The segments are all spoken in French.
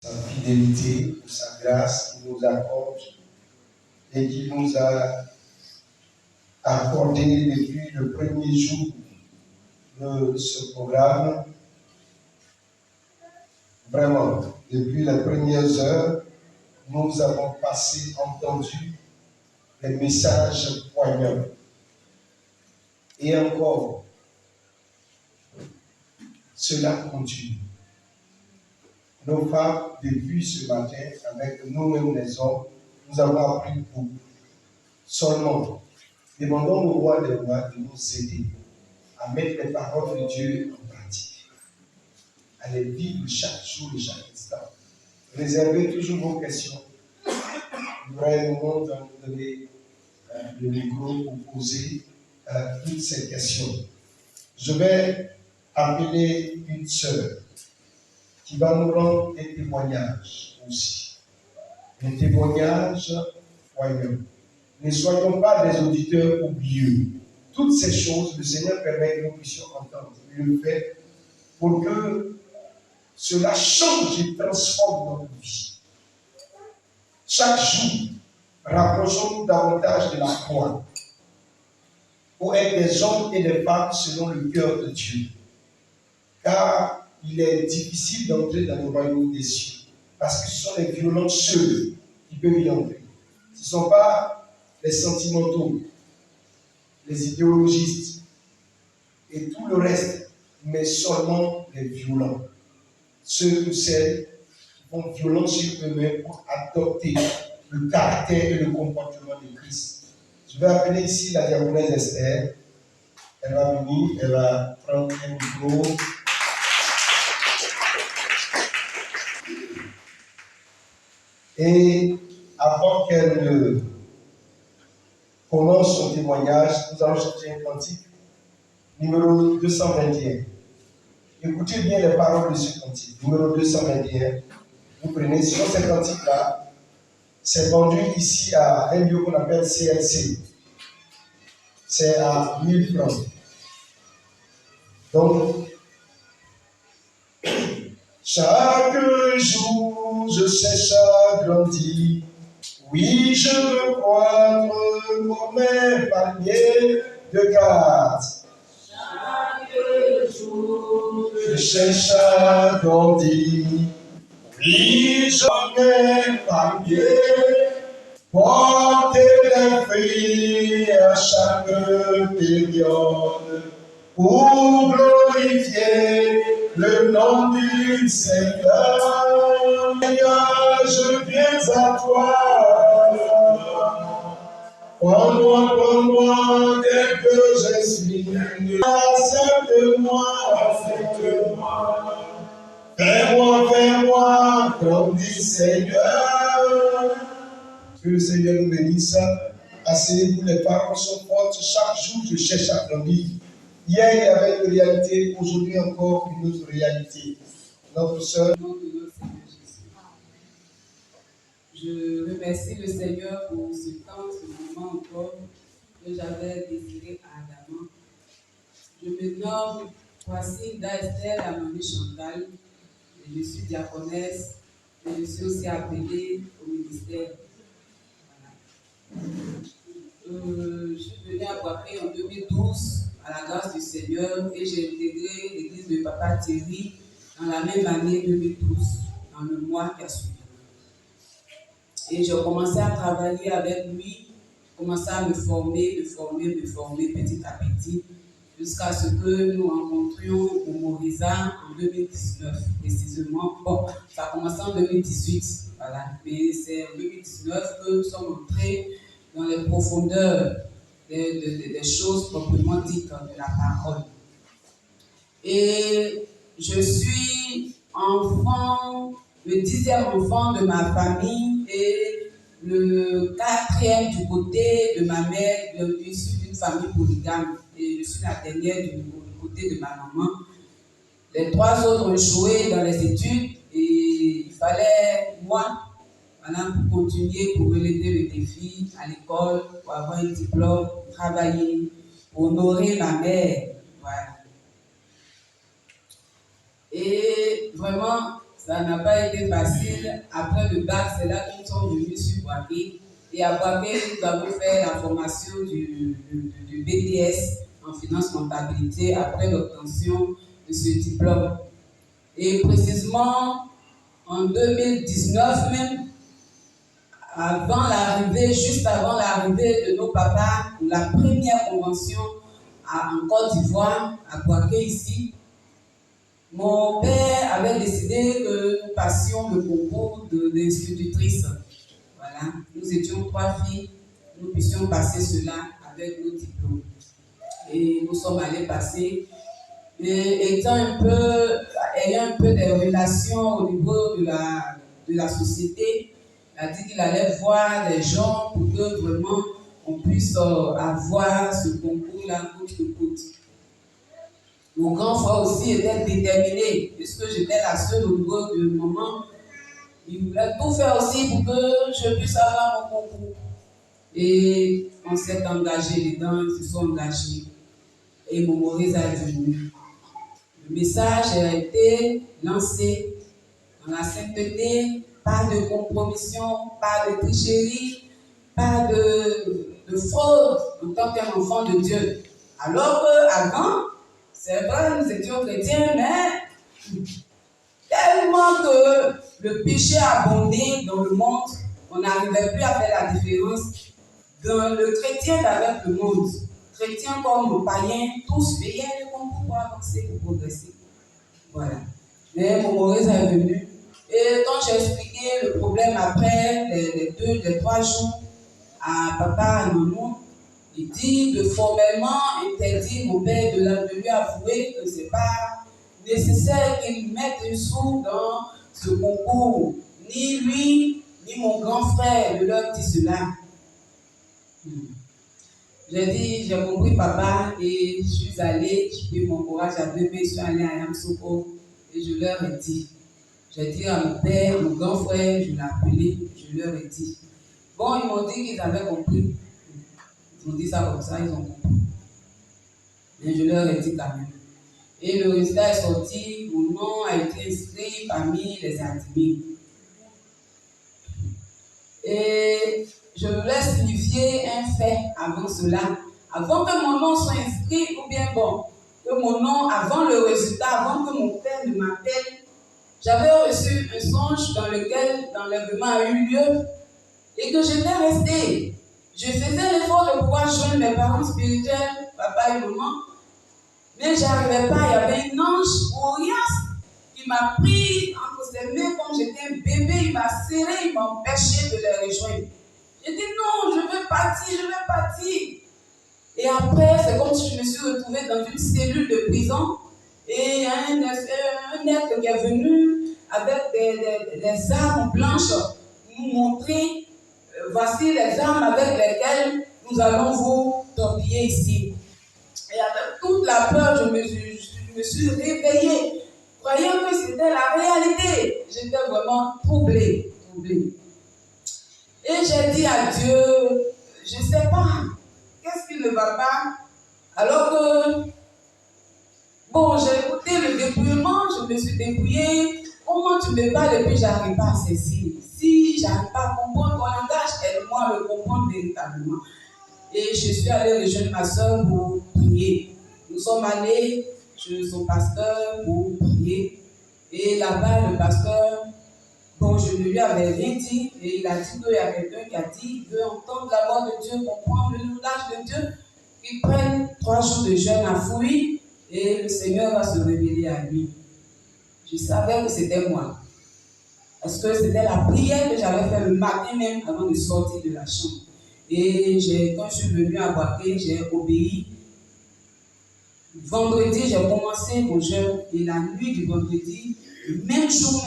sa fidélité, pour sa grâce qu'il nous accorde et qui nous a accordé depuis le premier jour de ce programme. Vraiment, depuis les premières heures, nous avons entendu les messages poignants. Et encore, cela continue. Nos femmes, depuis ce matin, avec nous-mêmes les hommes, nous avons appris beaucoup. Seulement, demandons au roi des rois de nous aider à mettre les paroles de Dieu en pratique, à les vivre chaque jour et chaque instant. Réservez toujours vos questions. Il y aura un moment de nous donner le micro pour poser toutes ces questions. Je vais appeler une sœur qui va nous rendre un témoignage aussi. Un témoignage poignant. Ne soyons pas des auditeurs oublieux. Toutes ces choses, le Seigneur permet que nous puissions entendre. Il le fait pour que cela change et transforme notre vie. Chaque jour, rapprochons-nous davantage de la croix pour être des hommes et des femmes selon le cœur de Dieu. Car il est difficile d'entrer dans le royaume des cieux parce que ce sont les violents seuls qui peuvent y entrer. Ce ne sont pas les sentimentaux, les idéologistes et tout le reste, mais seulement les violents. Ceux ou celles qui font violence sur eux-mêmes pour adopter le caractère et le comportement de Christ. Je vais appeler ici la diaconesse Esther. Elle va venir, elle va prendre un micro. Et avant qu'elle ne commence son témoignage, nous allons chanter un cantique numéro 221. Écoutez bien les paroles de ce cantique, numéro 221. Vous prenez, sinon ce cantique-là, c'est vendu ici à un lieu qu'on appelle CLC. C'est à 1000 francs. Donc, chaque jour, je cherche à grandir. Oui, je veux croître comme un palmier de cartes. Chaque jour, je cherche à grandir. Oui, je veux un palmier, porter des fruits à chaque période pour glorifier le nom du Seigneur. Seigneur, je viens à toi. Prends-moi, dès que je suis. Accepte-moi. Fais-moi, comme dit Seigneur. Que le Seigneur nous bénisse. Asseyez-vous, les paroles sont fortes. Chaque jour, je cherche à grandir. Hier, il y avait une réalité, aujourd'hui encore une autre réalité. Notre sœur. Au nom de notre Seigneur Jésus. Je remercie le Seigneur pour ce temps, ce moment encore que j'avais désiré ardemment. Je me nomme Kwasinda Esther Amani Chantal. Je suis diaconesse et je suis aussi appelée au ministère. Je suis venue à Boaké en 2012 à la grâce du Seigneur et j'ai intégré l'église de Papa Thierry dans la même année 2012, dans le mois qui a suivi. Et j'ai commencé à travailler avec lui, commencé à me former petit à petit, jusqu'à ce que nous rencontrions au Morisa en 2019, précisément. Bon, ça a commencé en 2018, voilà, mais c'est en 2019 que nous sommes entrés dans les profondeurs des choses proprement dites de la parole. Et je suis enfant, le 10e enfant de ma famille et le 4e du côté de ma mère, issue d'une famille polygame. Et je suis la dernière du côté de ma maman. Les 3 autres ont échoué dans les études et il fallait moi, voilà, pour continuer, pour relever le défi à l'école, pour avoir un diplôme, travailler, pour honorer ma mère. Voilà. Et vraiment, Ça n'a pas été facile. Après le bac, c'est là qu'ils sont venus sur Boaké. Et à Boaké, nous avons fait la formation du BTS en finance comptabilité après l'obtention de ce diplôme. Et précisément en 2019 même, juste avant l'arrivée de nos papas pour la première convention en Côte d'Ivoire, à Boaké ici, mon père avait décidé que nous passions le concours d'institutrice. Voilà, nous étions 3 filles, nous puissions passer cela avec nos diplômes. Et nous sommes allés passer. Et ayant un peu des relations au niveau de la société, il a dit qu'il allait voir des gens pour que vraiment on puisse avoir ce concours-là coûte que coûte. Mon grand frère aussi était déterminé, puisque j'étais la seule au niveau de maman. Il voulait tout faire aussi pour que je puisse avoir mon concours. Et on s'est engagé dedans, ils se sont engagés. Et mon Maurice est venu. Le message a été lancé dans la sainteté, pas de compromission, pas de tricherie, pas de fraude en tant qu'enfant de Dieu. Alors qu'avant, c'est vrai, nous étions chrétiens, mais tellement que le péché a abondé dans le monde, on n'arrivait plus à faire la différence dans le chrétien avec le monde. Chrétiens comme le païen, tous payaient le concours pour avancer, pour progresser. Voilà. Mais mon Maurice est venu. Et quand j'ai expliqué le problème après les 3 jours à papa, à maman, il dit de formellement interdit mon père de lui avouer que ce n'est pas nécessaire qu'il mette un sou dans ce concours. Ni lui, ni mon grand frère ne leur dit cela. J'ai dit, j'ai compris papa et je suis allée, j'ai pris mon courage à 2 mains, je suis allée à Yamsoko et je leur ai dit. J'ai dit à mon père, mon grand frère, je l'ai appelé, je leur ai dit. Bon, ils m'ont dit qu'ils avaient compris. Ils ont dit ça comme ça, ils ont compris. Mais je leur ai dit quand même. Et le résultat est sorti, mon nom a été inscrit parmi les admis. Et je voulais signifier un fait avant cela. Avant que mon nom soit inscrit, ou bien bon, que mon nom, avant le résultat, avant que mon père ne m'appelle, j'avais reçu un songe dans lequel l'enlèvement a eu lieu et que j'étais restée. Je faisais l'effort de pouvoir joindre mes parents spirituels, papa et maman, mais je n'arrivais pas. Il y avait un ange coriace qui m'a pris entre ses mains comme j'étais un bébé, il m'a serré, il m'a empêché de les rejoindre. J'ai dit non, je veux partir, je veux partir. Et après, c'est comme si je me suis retrouvée dans une cellule de prison et un être qui est venu avec des armes blanches nous montrer voici les armes avec lesquelles nous allons vous torpiller ici. Et avec toute la peur, je me suis réveillée, croyant que c'était la réalité. J'étais vraiment troublée. Et j'ai dit à Dieu, je ne sais pas, qu'est-ce qui ne va pas? Alors que, bon, j'ai écouté le dépouillement, je me suis dépouillée. Comment tu me parles et puis j'arrive pas à saisir? Si j'arrive pas à comprendre ton langage, aide-moi à le comprendre véritablement. Et je suis allée rejoindre ma soeur pour prier. Nous sommes allés chez son pasteur pour prier. Et là-bas, le pasteur, bon, je ne lui avais rien dit. Et il a dit qu'il y a quelqu'un qui a dit qu'il veut entendre la voix de Dieu, comprendre le langage de Dieu. Il prenne 3 jours de jeûne à fouiller et le Seigneur va se révéler à lui. Je savais que c'était moi. Parce que c'était la prière que j'avais fait le matin même avant de sortir de la chambre. Et quand je suis venue à Boaké, j'ai obéi. Vendredi, j'ai commencé mon jeûne. Et la nuit du vendredi, le même jour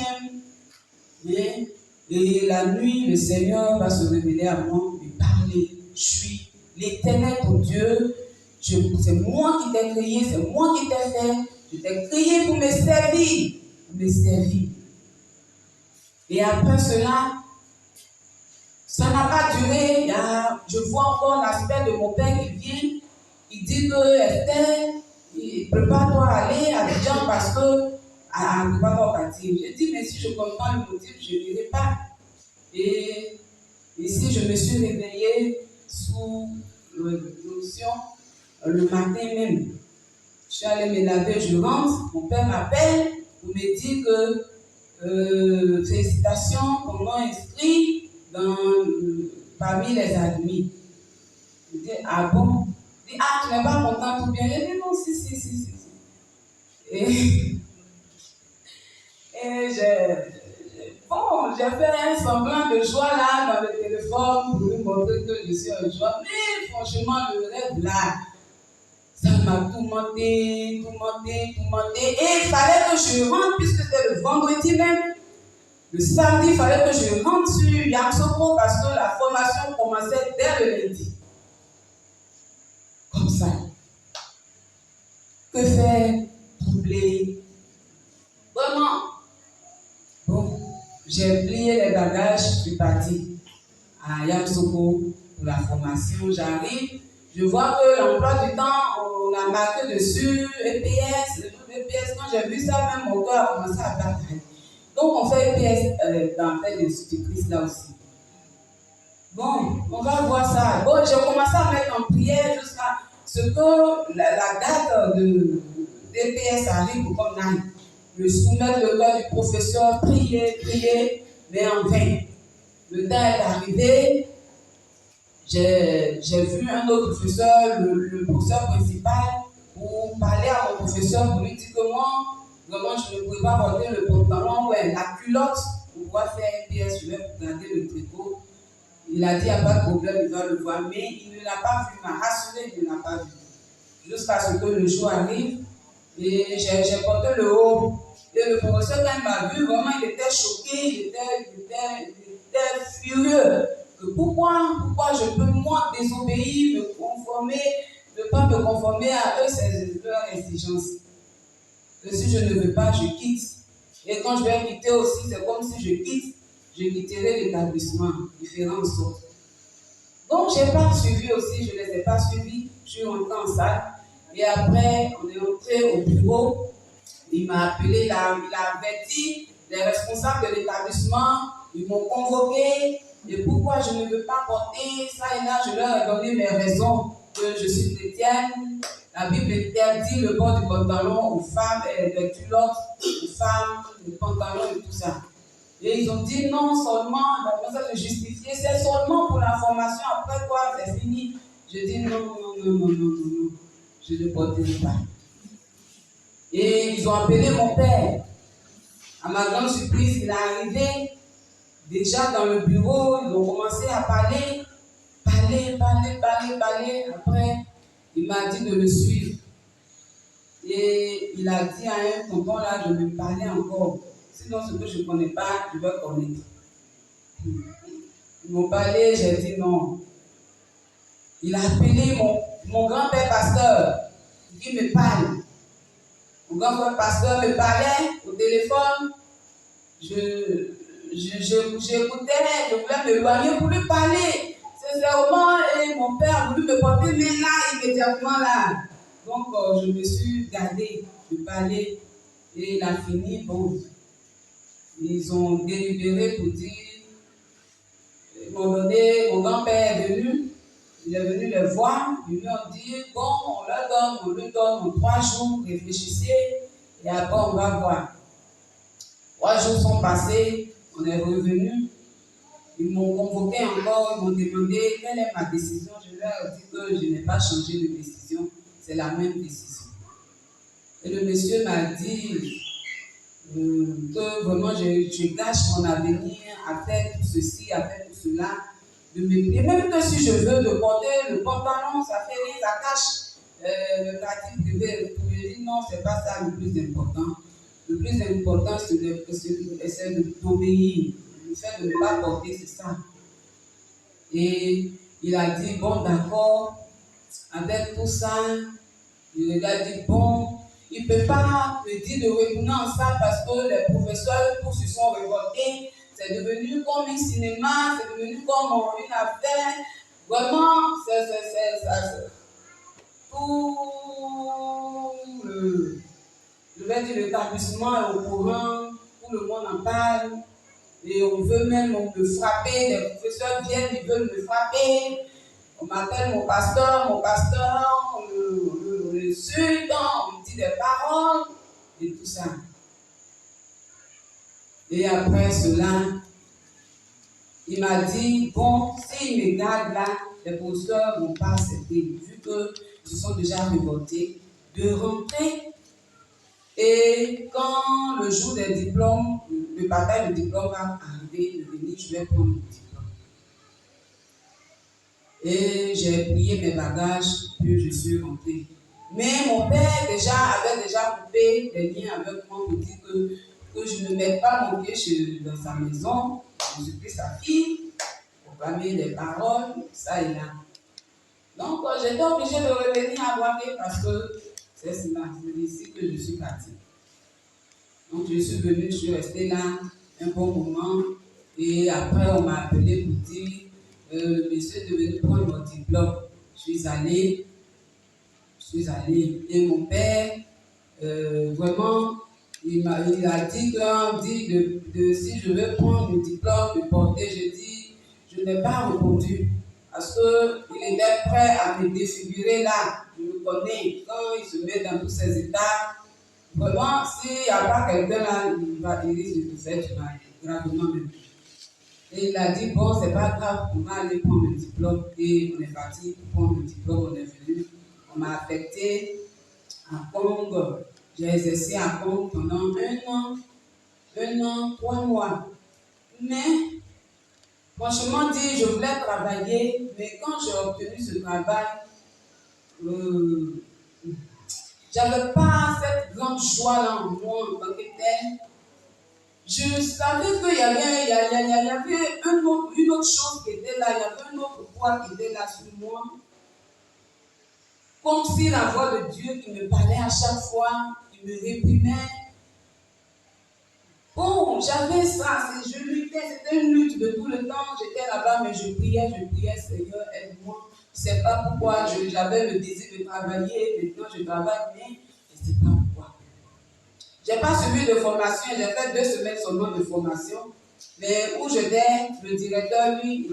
même, et la nuit, le Seigneur va se révéler à moi, me parler. Je suis l'Éternel, ton Dieu. C'est moi qui t'ai créé, c'est moi qui t'ai fait. Je t'ai créé pour me servir. Et après cela, ça n'a pas duré. Je vois encore l'aspect de mon père qui vient. Il dit que Esther, prépare-toi à aller à Abidjan parce que à ne pas partir. J'ai dit, mais si je comprends le motif, je n'irai pas. Et ici, je me suis réveillée sous l'onction le matin même. Je suis allée me laver, je rentre, mon père m'appelle pour me dire que félicitations, ton nom inscrit parmi les admis. Je dis, ah bon? Il dit, ah, tu n'es pas content tout bien? Je dis, non, si. Et j'ai fait un semblant de joie là dans le téléphone pour lui montrer que je suis en joie. Mais franchement, le rêve là, ça m'a tourmenté. Et il fallait que je rentre, puisque c'était le vendredi même. Le samedi, il fallait que je rentre sur Yamoussoukro parce que la formation commençait dès le lundi. Comme ça. Que faire? Troubler. Vraiment. Bon, j'ai plié les bagages, je suis partie à Yamoussoukro pour la formation. J'arrive, je vois que l'emploi du temps, on a marqué dessus EPS. EPS, quand j'ai vu ça, même mon cœur a commencé à battre. Donc, on fait EPS dans les institutrices là aussi. Bon, on va voir ça. Bon, j'ai commencé à mettre en prière jusqu'à ce que la date de EPS arrive pour qu'on aille. Je soumettre le cœur du professeur, prier, mais en vain. Le temps est arrivé, j'ai vu un autre professeur, le professeur principal, pour parler à mon professeur, pour lui dire que moi, vraiment, je ne pouvais pas porter le pantalon, ouais, la culotte, pour pouvoir faire un PS, je vais garder le tricot. Il a dit, il n'y a pas de problème, il va le voir, mais il ne l'a pas vu, il m'a rassuré, il ne l'a pas vu. Jusqu'à ce que le jour arrive, et j'ai porté le haut. Et le professeur, quand il m'a vu, vraiment, il était choqué, il était furieux. Que pourquoi je peux, moi, désobéir, me conformer, ne pas me conformer à eux, c'est leur exigence. Que si je ne veux pas, je quitte. Et quand je vais quitter aussi, c'est comme si je quitte, je quitterai l'établissement, différentes sortes. Donc, je n'ai pas suivi aussi, je ne les ai pas suivis, je suis rentrée en salle. Et après, on est entré au bureau. Il m'a appelé, il a averti les responsables de l'établissement. Ils m'ont convoqué. Et pourquoi je ne veux pas porter ça et là, je leur ai donné mes raisons. Que je suis chrétienne. La Bible interdit le port du pantalon aux femmes, des culottes aux femmes, les pantalons et tout ça. Et ils ont dit non seulement, la personne de justifier, c'est seulement pour la formation. Après quoi, c'est fini. Je dis non. Je ne porterai pas. Et ils ont appelé mon père. À ma grande surprise, il est arrivé. Déjà dans le bureau, ils ont commencé à parler. Après, il m'a dit de le suivre. Et il a dit à un tonton là de me parler encore. Sinon, ce que je ne connais pas, je vais connaître. Ils m'ont parlé, j'ai dit non. Il a appelé mon grand-père pasteur qui me parle. Mon grand-père pasteur me parlait au téléphone. J'écoutais, je voulais m'éloigner pour lui parler. Sincèrement, et mon père a voulu me porter, mais là, immédiatement là. Donc, je me suis gardée de parler. Et il a fini, bon. Ils ont délibéré pour dire, ils m'ont donné, mon grand-père est venu, il est venu les voir, ils lui ont dit, bon, on lui donne en 3 jours, réfléchissez, et après on va voir. 3 jours sont passés, on est revenu, ils m'ont convoqué encore, ils m'ont demandé quelle est ma décision. Je leur ai dit que je n'ai pas changé de décision, c'est la même décision. Et le monsieur m'a dit que vraiment je gâche mon avenir à faire tout ceci, à faire tout cela, de me plier. Même que si je veux de porter le pantalon, ça fait rien, ça cache le quartier privé. Je dis non, c'est pas ça le plus important. Le plus important, c'est d'obéir. Le fait de ne pas porter, c'est ça. Et il a dit, bon, d'accord, avec tout ça, il a dit, bon, il ne peut pas me dire de retourner en salle parce que les professeurs tous se sont révoltés. C'est devenu comme un cinéma, c'est devenu comme une affaire. Vraiment, tout je vais dire, l'établissement est au courant, tout le monde en parle, et on veut même me frapper, les professeurs viennent, ils veulent me frapper, on m'appelle mon pasteur, on me insulte, on me dit des paroles, et tout ça. Et après cela, il m'a dit, bon, s'il me garde là, les professeurs ne vont pas accepter, vu qu'ils se sont déjà révoltés, de rentrer. Et quand le jour des diplômes, le bataille de diplôme va arriver, de venir, je vais prendre le diplôme. Et j'ai plié mes bagages, puis je suis rentrée. Mais mon père avait déjà coupé les liens avec moi pour dire que je ne mette pas mon pied dans sa maison. Je suis sa fille, pour parler des paroles, ça et là. Donc j'étais obligée de revenir à Boaké parce que c'est ici que je suis partie. Donc je suis venue, je suis restée là un bon moment. Et après, on m'a appelé pour dire le monsieur est devenu prendre mon diplôme. Je suis allée. Et mon père, vraiment, il a dit que si je veux prendre le diplôme, de porter, je n'ai pas répondu. Parce qu'il était prêt à me défigurer là. Je le connais. Quand il se met dans tous ces états, vraiment, s'il n'y a pas quelqu'un là, il risque de te faire du mal, gravement même. Et il a dit, bon, c'est pas grave, on va aller prendre le diplôme. Et on est parti pour prendre le diplôme, on est venu. On m'a affecté à Congo. J'ai exercé à Congo pendant 1 an, 3 mois. Mais, franchement dit, je voulais travailler, mais quand j'ai obtenu ce travail, j'avais pas cette grande joie-là en moi en tant que tel. Je savais qu'il y avait une autre chose qui était là, il y avait un autre poids qui était là sur moi. Comme si la voix de Dieu qui me parlait à chaque fois, qui me réprimait. Bon, j'avais ça, je luttais, c'était une lutte de tout le temps. J'étais là-bas, mais je priais, Seigneur, aide-moi. Je ne sais pas pourquoi, j'avais le désir de travailler, maintenant je travaille, mais je ne sais pas pourquoi. Je n'ai pas suivi de formation, j'ai fait 2 semaines seulement de formation, mais où j'étais, le directeur, lui,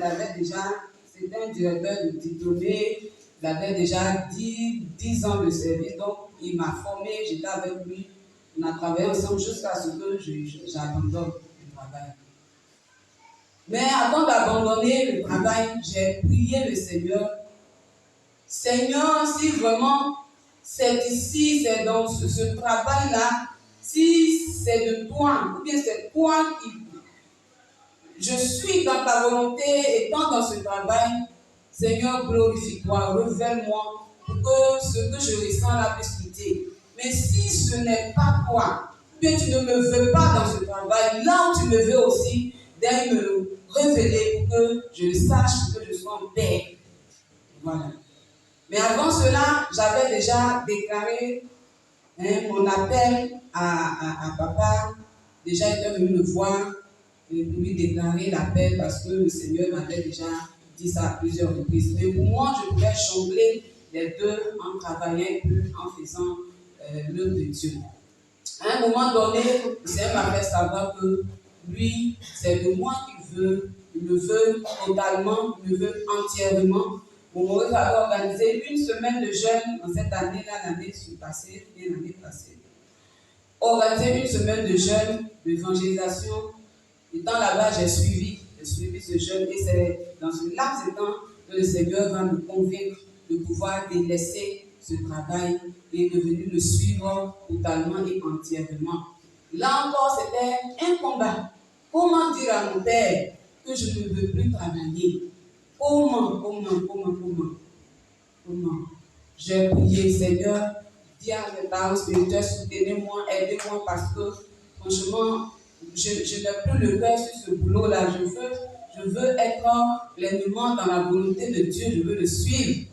c'était un directeur de diplômé, il avait déjà 10 ans de service, donc il m'a formé, j'étais avec lui, on a travaillé ensemble jusqu'à ce que j'abandonne le travail. Mais avant d'abandonner le travail, j'ai prié le Seigneur. Seigneur, si vraiment c'est ici, c'est dans ce travail-là, si c'est de toi, ou bien c'est toi qui... Je suis dans ta volonté, étant dans ce travail, Seigneur, glorifie-toi, révèle-moi pour que ce que je ressens là puisse quitter. Mais si ce n'est pas toi, ou bien tu ne me veux pas dans ce travail, là où tu me veux aussi, d'ailleurs me le révéler pour que je le sache, pour que je sois en paix. Voilà. Mais avant cela, j'avais déjà déclaré mon appel à papa. Déjà, il était venu me voir pour lui déclarer l'appel parce que le Seigneur m'avait déjà dit ça à plusieurs reprises. Mais pour moi, je pouvais jongler les deux en travaillant et en faisant l'œuvre de Dieu. À un moment donné, le Seigneur m'a fait savoir que lui, c'est de moi qu'il veut. Il me veut totalement, il me veut entièrement. Pour Maurice avait organisé une semaine de jeûne dans cette année-là, l'année passée. Organisé une semaine de jeûne, d'évangélisation. Étant là-bas, j'ai suivi ce jeûne et c'est dans ce laps de temps que le Seigneur va me convaincre de pouvoir délaisser ce travail et de venir le suivre totalement et entièrement. Là encore, c'était un combat. Comment dire à mon père que je ne veux plus travailler? Comment? J'ai prié, Seigneur, dis à mes parents spirituels, soutenez-moi, aidez-moi parce que, franchement, je n'ai plus le cœur sur ce boulot-là. Je veux être pleinement dans la volonté de Dieu, je veux le suivre.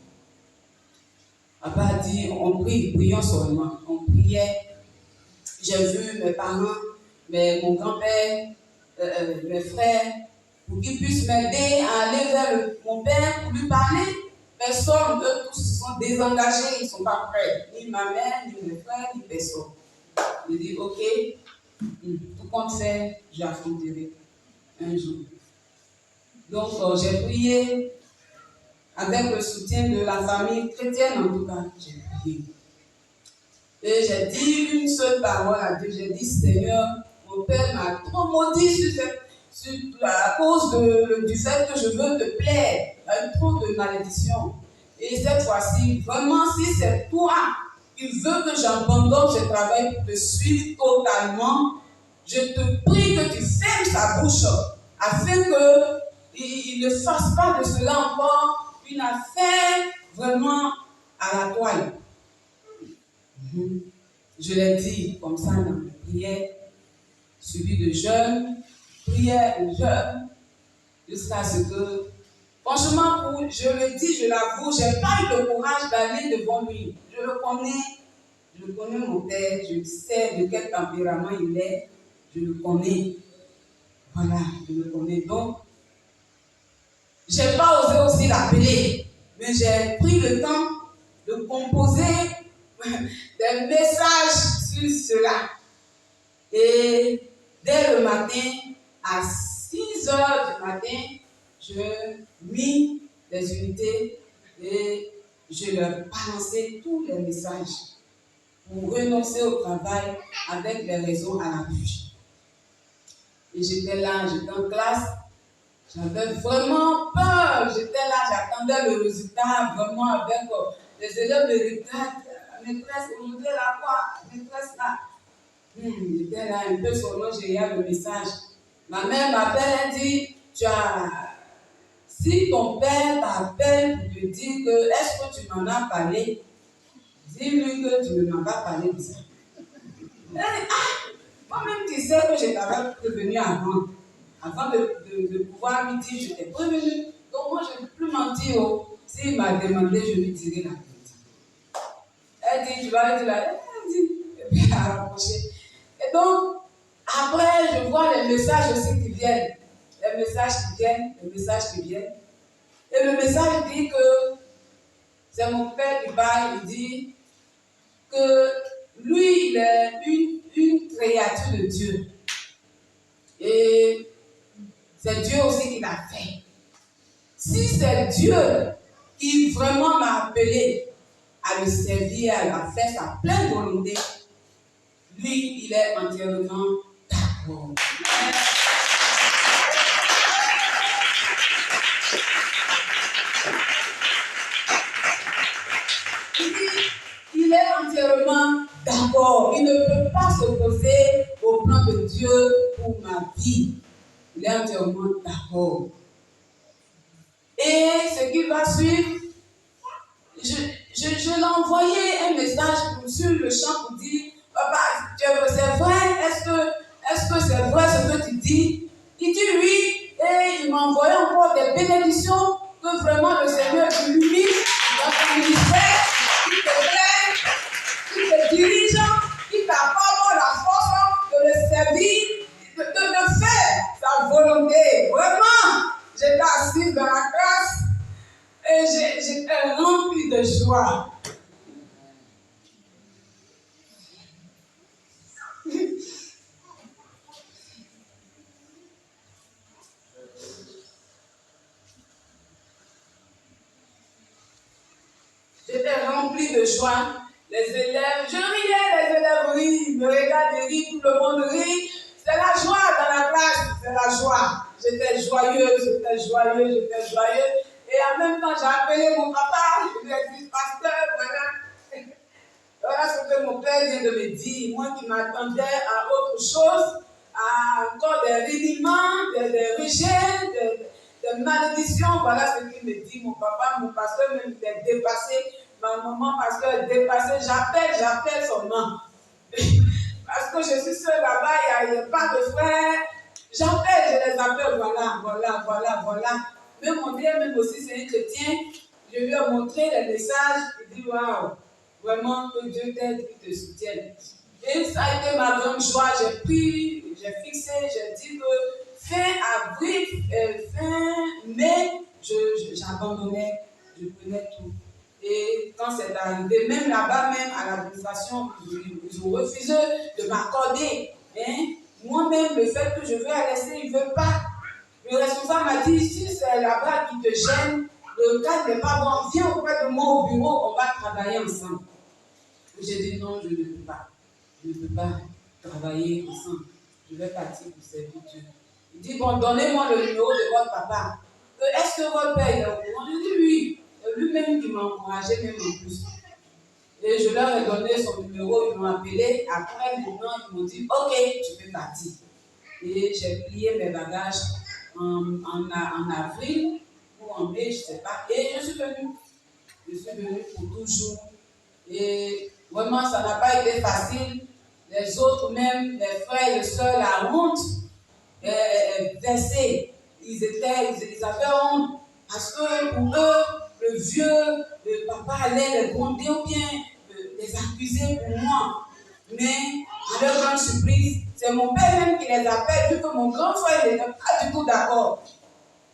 Papa a dit, on prie, prions seulement. On priait. J'ai vu mes parents, mon grand-père, mes frères, pour qu'ils puissent m'aider à aller vers mon père pour lui parler. Personne, eux tous sont désengagés, ils ne sont pas prêts. Ni ma mère, ni mes frères, ni personne. J'ai dit, ok, tout compte fait, j'affronterai un jour. Donc, j'ai prié avec le soutien de la famille chrétienne, en tout cas, j'ai prié. Et j'ai dit une seule parole à Dieu. J'ai dit, Seigneur, mon père m'a trop maudit à cause du fait que je veux te plaire. Il y a eu trop de malédiction. Et cette fois-ci, vraiment, si c'est toi qui veux que j'abandonne ce travail pour te suivre totalement, je te prie que tu fermes sa bouche afin qu'il ne fasse pas de cela encore une affaire vraiment à la toile. Je l'ai dit comme ça dans mes prières, suivi de jeûne, prière et jeûne, jusqu'à ce que, franchement, je le dis, je l'avoue, je n'ai pas eu le courage d'aller devant lui. Je connais mon père, je sais de quel tempérament il est, je le connais. Voilà, je le connais. Donc, je n'ai pas osé aussi l'appeler, mais j'ai pris le temps de composer des messages sur cela. Et dès le matin, à 6 heures du matin, je mis les unités et je leur balançais tous les messages pour renoncer au travail avec les raisons à la bouche. Et j'étais là, j'étais en classe, j'avais vraiment peur, j'étais là, j'attendais le résultat vraiment avec les élèves de regardent, maîtresse, aujourd'hui là quoi, maîtresse là. J'étais là un peu seulement, j'ai eu le message. Ma mère m'appelle, elle dit, si ton père t'appelle pour te dire que, est-ce que tu m'en as parlé? Dis-lui que tu ne m'as pas parlé de ça. Elle dit, moi-même tu sais que je t'avais prévenu avant de pouvoir lui dire, je t'ai prévenu. Donc moi je ne peux plus mentir. S'il m'a demandé, je lui dirai la vérité. Elle dit, tu vas lui dire la vérité. Elle dit, et puis elle a rapproché. Et donc, après, je vois les messages aussi qui viennent. Les messages qui viennent. Et le message dit que, c'est mon père qui parle, il dit que lui, il est une créature de Dieu. Et c'est Dieu aussi qui l'a fait. Si c'est Dieu qui vraiment m'a appelé à le servir, à faire sa pleine volonté, lui, il est entièrement d'accord. Il est entièrement d'accord. Il ne peut pas s'opposer au plan de Dieu pour ma vie. Il est entièrement d'accord. Et ce qui va suivre, je l'ai envoyé un message sur le champ pour dire, papa, c'est vrai, est-ce que c'est vrai ce que tu dis? Il dit oui, et il m'a envoyé encore des bénédictions que vraiment le Seigneur illumine dans ton ministère, qui te plaît, qui te dirige, qui t'apporte la force de le servir, de faire sa volonté. Vraiment, j'étais assise dans la classe et j'étais remplie de joie. J'étais remplie de joie. Les élèves, je riais, les élèves rient, ils me regardent, ils rient, tout le monde rit. C'est la joie dans la classe, c'est la joie. J'étais joyeuse. Et en même temps, j'ai appelé mon papa, je lui ai dit, pasteur, voilà. Voilà ce que mon père vient de me dire. Moi qui m'attendais à autre chose, à encore des rudiments, des rejets, des malédictions. Voilà ce qu'il me dit. Mon papa, mon pasteur, même est dépassé. Ma maman, pasteur, est dépassée. J'appelle son nom. Parce que je suis seule là-bas, il n'y a pas de frères. J'appelle, je les appelle, voilà. Même mon Dieu, même aussi, c'est un chrétien. Je lui ai montré les messages. Il dit, waouh, vraiment que Dieu t'aide, qu'il te soutienne. Et ça a été ma grande joie. J'ai pris, j'ai fixé, j'ai dit que fin mai, j'abandonnais, je prenais tout. Et quand quand c'est arrivé, même là-bas, même à l'administration, ils ont refusé de m'accorder. Hein? Moi-même, le fait que je veux rester, ils ne veulent pas. Le responsable m'a dit, si c'est là-bas qui te gêne, le cadre n'est pas bon, viens auprès de moi au bureau, on va travailler ensemble. J'ai dit non, je ne peux pas. Je ne peux pas travailler ensemble. Je vais partir pour servir Dieu. Il dit, bon, donnez-moi le numéro de votre papa. Est-ce que votre père est au courant? Je dis oui. C'est lui-même qui m'a encouragé, même en plus. Et je leur ai donné son numéro, ils m'ont appelé. Après, maintenant, ils m'ont dit, ok, tu peux partir. Et j'ai plié mes bagages en avril ou en mai, je ne sais pas. Et je suis venue. Je suis venue pour toujours. Et vraiment, ça n'a pas été facile. Les autres, même les frères et les sœurs, la honte versée. Ils avaient honte parce que pour eux, le vieux, le papa allait les gronder ou bien les accuser pour moi. Mais, à leur grande surprise, c'est mon père même qui les appelle, vu que mon grand frère n'était pas du tout d'accord.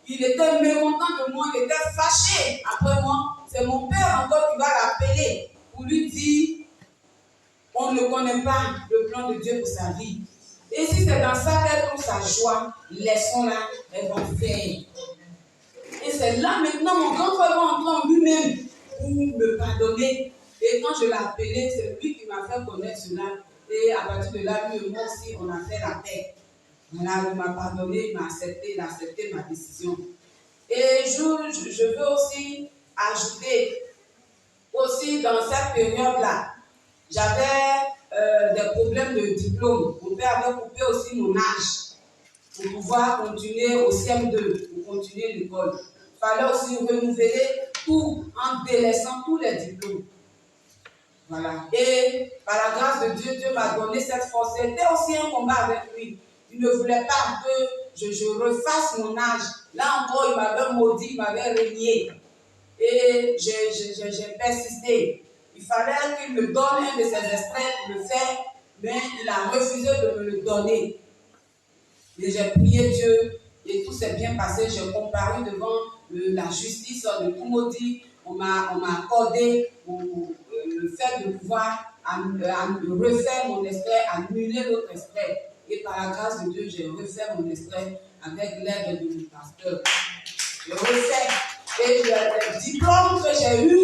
Il était mécontent de moi, il était fâché après moi. C'est mon père encore qui va l'appeler pour lui dire on ne connaît pas le plan de Dieu pour sa vie. Et si c'est dans ça qu'elle trouve sa joie, laissons-la, elle va faire. Et c'est là maintenant mon grand frère va entrer en lui-même pour me pardonner. Et quand je l'ai appelé, c'est lui qui m'a fait connaître cela. Et à partir de là, lui et moi aussi, on a fait la paix. Voilà, il m'a pardonné, il a accepté ma décision. Et je veux aussi ajouter, aussi dans cette période-là, j'avais des problèmes de diplôme. Mon père avait coupé aussi mon âge pour pouvoir continuer au CM2, pour continuer l'école. Il fallait aussi renouveler tout en délaissant tous les diplômes. Voilà. Et par la grâce de Dieu, Dieu m'a donné cette force. C'était aussi un combat avec lui. Il ne voulait pas que je refasse mon âge. Là encore, il m'avait maudit, il m'avait régné. Et j'ai persisté. Il fallait qu'il me donne un de ses extraits pour le faire, mais il a refusé de me le donner. Et j'ai prié Dieu et tout s'est bien passé. J'ai comparu devant la justice de Kumodi. On m'a accordé le fait de pouvoir refaire mon extrait, annuler l'autre extrait. Et par la grâce de Dieu, j'ai refait mon extrait avec l'aide de mon pasteur. J'ai refait. Et le diplôme que j'ai eu,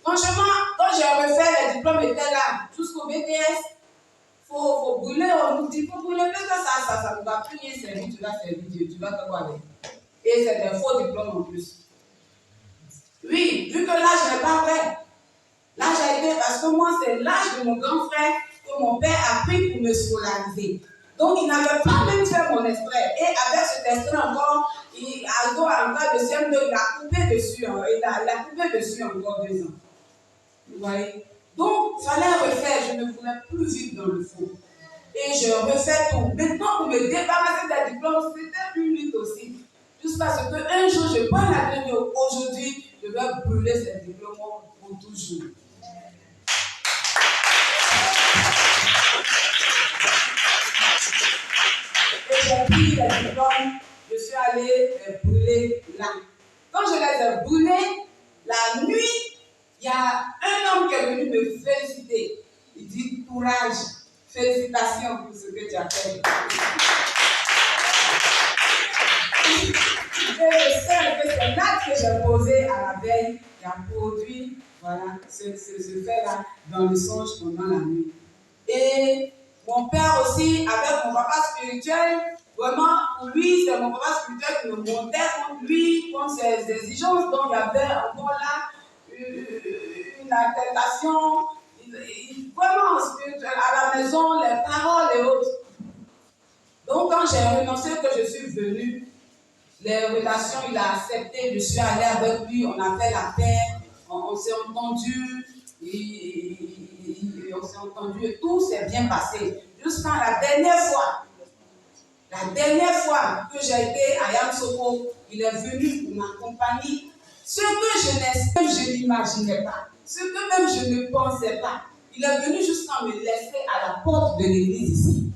franchement, quand j'ai refait, les diplômes étaient là, jusqu'au BTS. Faut brûler, on nous dit, il faut brûler, parce que ça ne va plus rien servir, tu vas servir Dieu, tu vas te voir avec. Et c'est des faux diplômes en plus. Oui, vu que l'âge n'est pas vrai. L'âge a été, parce que moi, c'est l'âge de mon grand frère que mon père a pris pour me scolariser. Donc, il n'avait pas même fait mon extrait. Et avec cet extrait encore, en cas de CM2, il a coupé dessus. Il a coupé dessus encore 2 ans. Vous voyez? Donc, il fallait refaire. Je ne voulais plus vivre dans le faux. Et je refais tout. Maintenant, pour me débarrasser des diplômes, c'était plus vite aussi. Jusqu'à ce qu'un jour, je prenne la tenue. Aujourd'hui, je vais brûler ces diplômes pour toujours. Et j'ai pris les diplômes, je suis allée les brûler là. Quand je les ai brûlés, la nuit, il y a un homme qui est venu me féliciter. Il dit courage, félicitations pour ce que tu as fait. Et je sais que c'est l'acte que j'ai posé à la veille qui a produit ce fait-là dans le songe pendant la nuit. Et mon père aussi, avec mon papa spirituel, vraiment, pour lui, c'est mon papa spirituel qui me montait contre lui, contre ses exigences. Donc, il y avait encore là une altercation, vraiment spirituelle, à la maison, les paroles et autres. Donc, quand j'ai renoncé, que je suis venue, les relations, il a accepté, je suis allée avec lui, on a fait la paix, on s'est entendu, on s'est entendu et tout s'est bien passé. Jusqu'à la dernière fois que j'ai été à Yamoussoukro, il est venu pour m'accompagner. Ce que je n'imaginais pas, ce que même je ne pensais pas, il est venu jusqu'à me laisser à la porte de l'église ici.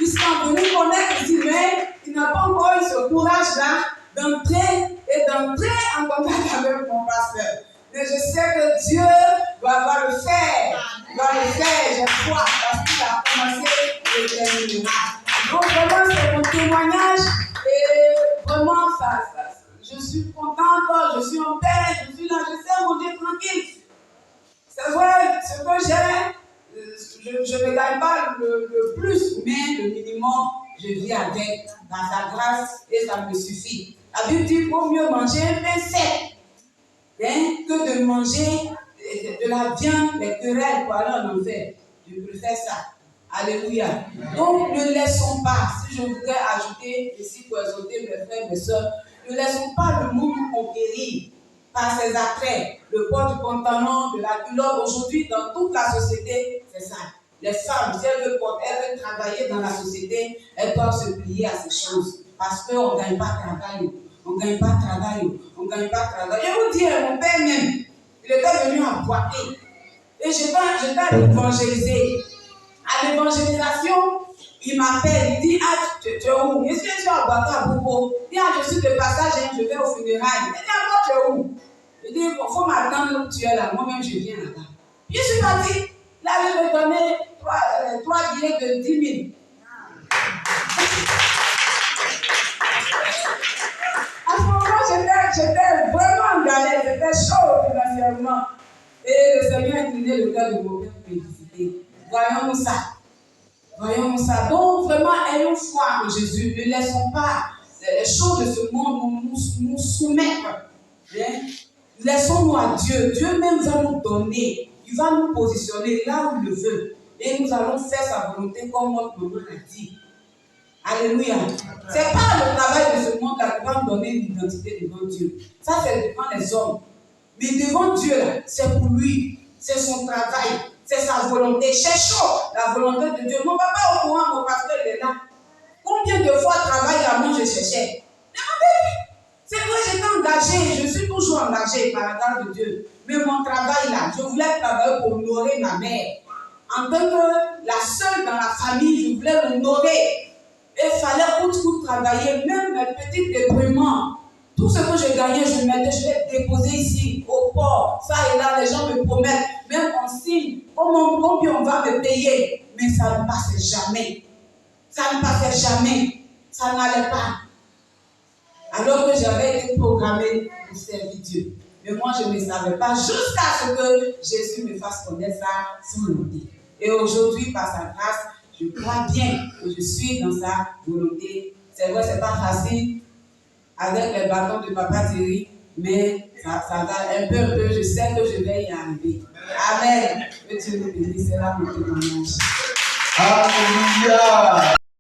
Ils sont venus connaître ici, mais il n'a pas encore eu ce courage-là d'entrer et d'entrer en contact avec mon pasteur. Mais je sais que Dieu va le faire. Il va le faire, j'ai foi, parce qu'il a commencé et il terminera. Donc vraiment, c'est mon témoignage. Et vraiment, je suis contente, je suis en paix, je suis là, je sais, mon Dieu, tranquille. C'est vrai, ce que j'ai, je ne gagne pas le plus, mais le minimum, je vis avec, dans sa grâce, et ça me suffit. La Bible dit qu'il vaut mieux manger un pain sec que de manger de la viande, les querelles pour aller en enfer. Je préfère ça. Alléluia. Donc, ne laissons pas, si je voudrais ajouter ici pour exhorter mes frères et mes soeurs, ne laissons pas le monde nous conquérir par ses attraits, le port du pantalon, de la culotte. Aujourd'hui, dans toute la société, c'est ça. Les femmes, si elles veulent travailler dans la société, elles doivent se plier à ces choses. Parce qu'on ne gagne pas travail. On ne gagne pas travail. On ne gagne pas travail. Je vous dis, mon père même, il était venu à Boiter. Et j'étais à l'évangéliser. À l'évangélisation, il m'appelle, il dit, ah, tu es où? Je suis à Boiter à Bobo. Il dit, ah, je suis de passage, je vais au funérailles. Il dit, ah, toi, tu es où? Il dit, il faut m'attendre où tu es là. Moi-même, je viens là-bas. Puis je suis parti. Là, il me donnait 3 billets de 10 000. À ce moment-là, j'étais vraiment en galère, j'étais chaud financièrement. Et le Seigneur a incliné le cœur de mon père pour me visiter. Voyons ça. Voyons ça. Donc, vraiment, ayons foi en Jésus. Ne laissons pas les choses de ce monde nous soumettre. Laissons-nous à Dieu. Dieu même va nous donner. Il va nous positionner là où il le veut. Et nous allons faire sa volonté comme notre maman l'a dit. Alléluia. Ce n'est pas le travail de ce monde qui va nous donner une identité devant Dieu. Ça, c'est devant les hommes. Mais devant Dieu, là, c'est pour lui. C'est son travail. C'est sa volonté. Cherchons la volonté de Dieu. Mon papa au courant, mon pasteur, il est là. Combien de fois travail à moi je cherchais? Demandez-lui. C'est vrai, j'étais engagée. Je suis toujours engagée par la grâce de Dieu. Mais mon travail là, je voulais travailler pour honorer ma mère. En tant que la seule dans la famille, je voulais l'honorer. Et il fallait tout travailler, même mes petits débrouillements. Tout ce que je gagnais, je vais déposer ici, au port. Ça et là, les gens me promettent, même en signe, combien on va me payer. Mais ça ne passait jamais. Ça ne passait jamais. Ça n'allait pas. Alors que j'avais été programmée pour servir Dieu. Mais moi, je ne savais pas jusqu'à ce que Jésus me fasse connaître sa volonté. Et aujourd'hui, par sa grâce, je crois bien que je suis dans sa volonté. C'est vrai, ce n'est pas facile avec les bâtons de Papa Thierry, mais ça va un peu, je sais que je vais y arriver. Amen. Que Dieu nous bénisse, c'est là mon témoignage. Alléluia.